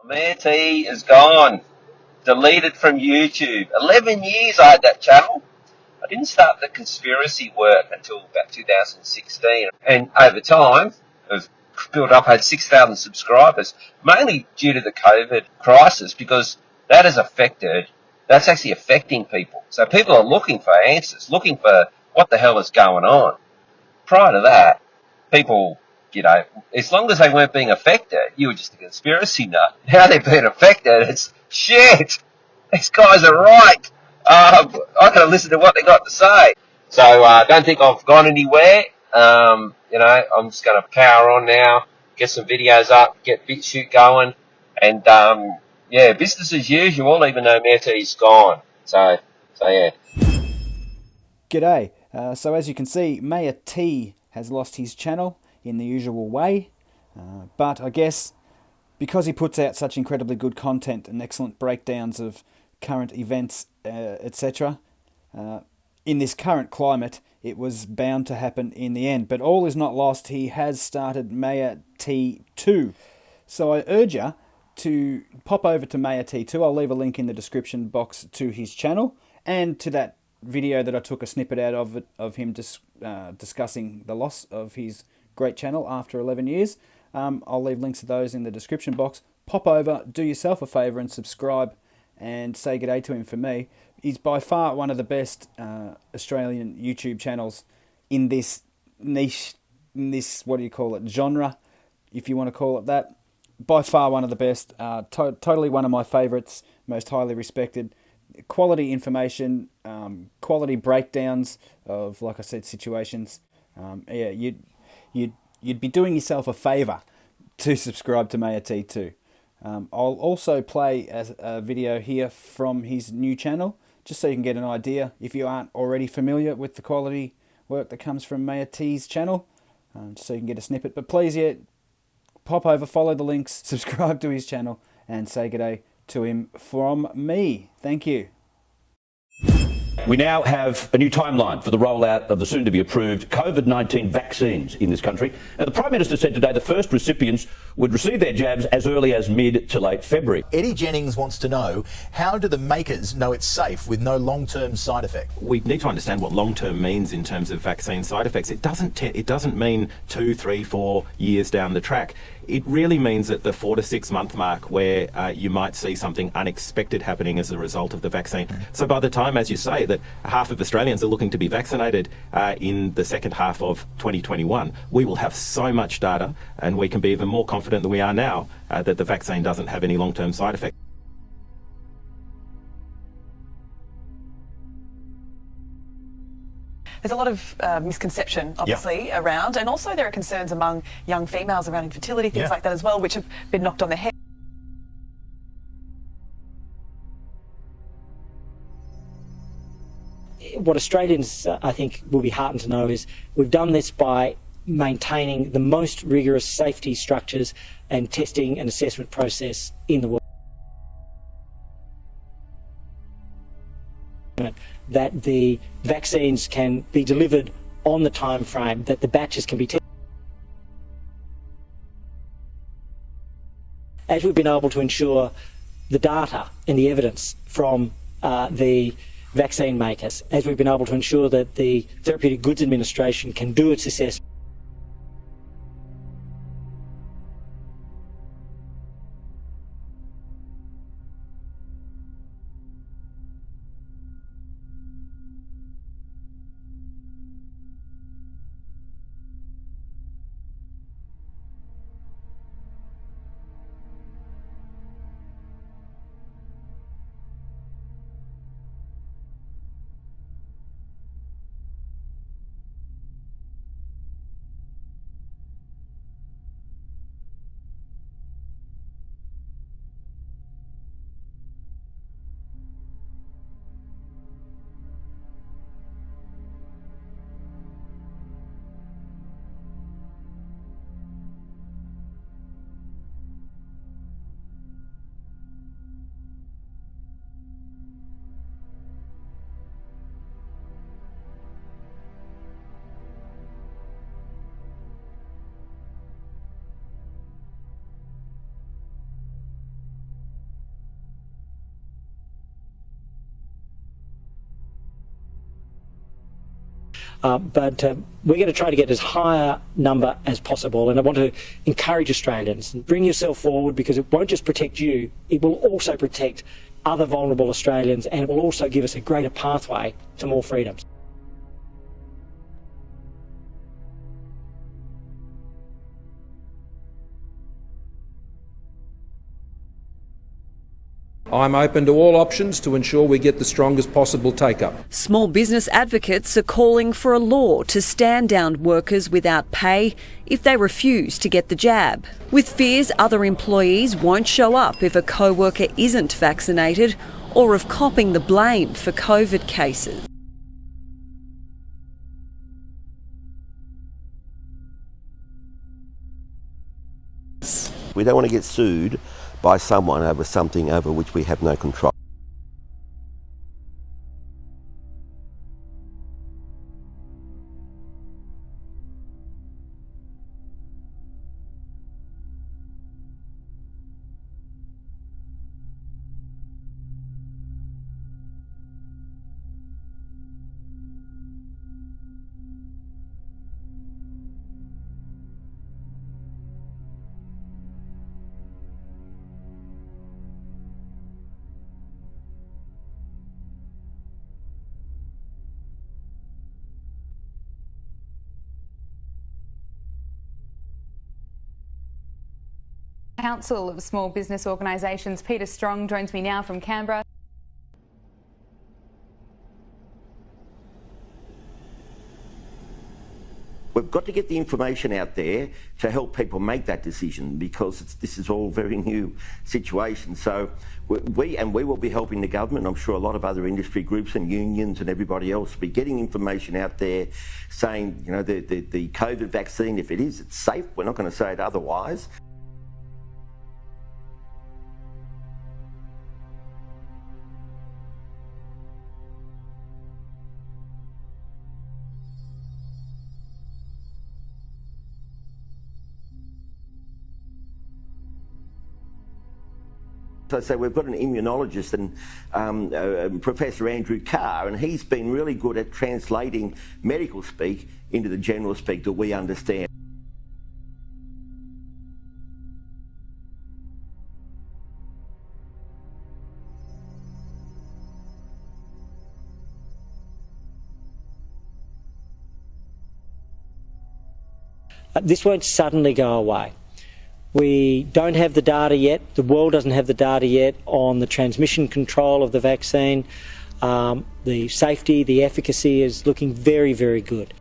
Mayor T is gone. Deleted from YouTube. 11 years I had that channel. I didn't start the conspiracy work until about 2016. And over time, I've built up, had 6,000 subscribers, mainly due to the COVID crisis, because that's actually affecting people. So people are looking for answers, looking for what the hell is going on. Prior to that, people, as long as they weren't being affected, you were just a conspiracy nut. Now they're being affected, it's shit. These guys are right. I got to listen to what they got to say. So I don't think I've gone anywhere. I'm just going to power on now, get some videos up, get BitChute going, and business as usual, even though Matty's gone. So yeah. G'day. So as you can see, Mayor T has lost his channel in the usual way, but I guess because he puts out such incredibly good content and excellent breakdowns of current events, etc., in this current climate, it was bound to happen in the end. But all is not lost. He has started Mayor T2. So I urge you to pop over to Mayor T2. I'll leave a link in the description box to his channel and to that video that I took a snippet out of him discussing the loss of his great channel after 11 years. I'll leave links to those in the description box. Pop over, do yourself a favour and subscribe and say g'day to him for me. He's by far one of the best Australian YouTube channels in this niche, in this, genre, if you want to call it that. By far one of the best, totally one of my favourites, most highly respected. Quality information, quality breakdowns of, like I said, situations. You'd be doing yourself a favour to subscribe to Mayor T2. I'll also play a video here from his new channel, just so you can get an idea if you aren't already familiar with the quality work that comes from Mayor T's channel, just so you can get a snippet. But please, pop over, follow the links, subscribe to his channel, and say g'day to him from me. Thank you. We now have a new timeline for the rollout of the soon-to-be-approved COVID-19 vaccines in this country. Now, the Prime Minister said today the first recipients would receive their jabs as early as mid to late February. Eddie Jennings wants to know, how do the makers know it's safe with no long-term side effect? We need to understand what long-term means in terms of vaccine side effects. It doesn't mean 2, 3, 4 years down the track. It really means at the 4 to 6 month mark where you might see something unexpected happening as a result of the vaccine. So by the time, as you say, that half of Australians are looking to be vaccinated in the second half of 2021, we will have so much data and we can be even more confident than we are now that the vaccine doesn't have any long-term side effects. There's a lot of misconception, obviously, around, and also there are concerns among young females around infertility, things like that as well, which have been knocked on the head. What Australians, I think, will be heartened to know is we've done this by maintaining the most rigorous safety structures and testing and assessment process in the world. That the vaccines can be delivered on the time frame, that the batches can be tested. As we've been able to ensure the data and the evidence from the vaccine makers, as we've been able to ensure that the Therapeutic Goods Administration can do its assessment. But we're going to try to get as high a number as possible, and I want to encourage Australians, bring yourself forward, because it won't just protect you, it will also protect other vulnerable Australians, and it will also give us a greater pathway to more freedoms. I'm open to all options to ensure we get the strongest possible take-up. Small business advocates are calling for a law to stand down workers without pay if they refuse to get the jab, with fears other employees won't show up if a co-worker isn't vaccinated, or of copping the blame for COVID cases. We don't want to get sued by someone over something over which we have no control. Council of Small Business Organisations, Peter Strong, joins me now from Canberra. We've got to get the information out there to help people make that decision, because this is all very new situation. So we will be helping the government. I'm sure a lot of other industry groups and unions and everybody else will be getting information out there saying, you know, the COVID vaccine, if it is, it's safe. We're not going to say it otherwise. So I say we've got an immunologist and Professor Andrew Carr, and he's been really good at translating medical speak into the general speak that we understand. This won't suddenly go away. We don't have the data yet, the world doesn't have the data yet on the transmission control of the vaccine. The safety, the efficacy is looking very, very good.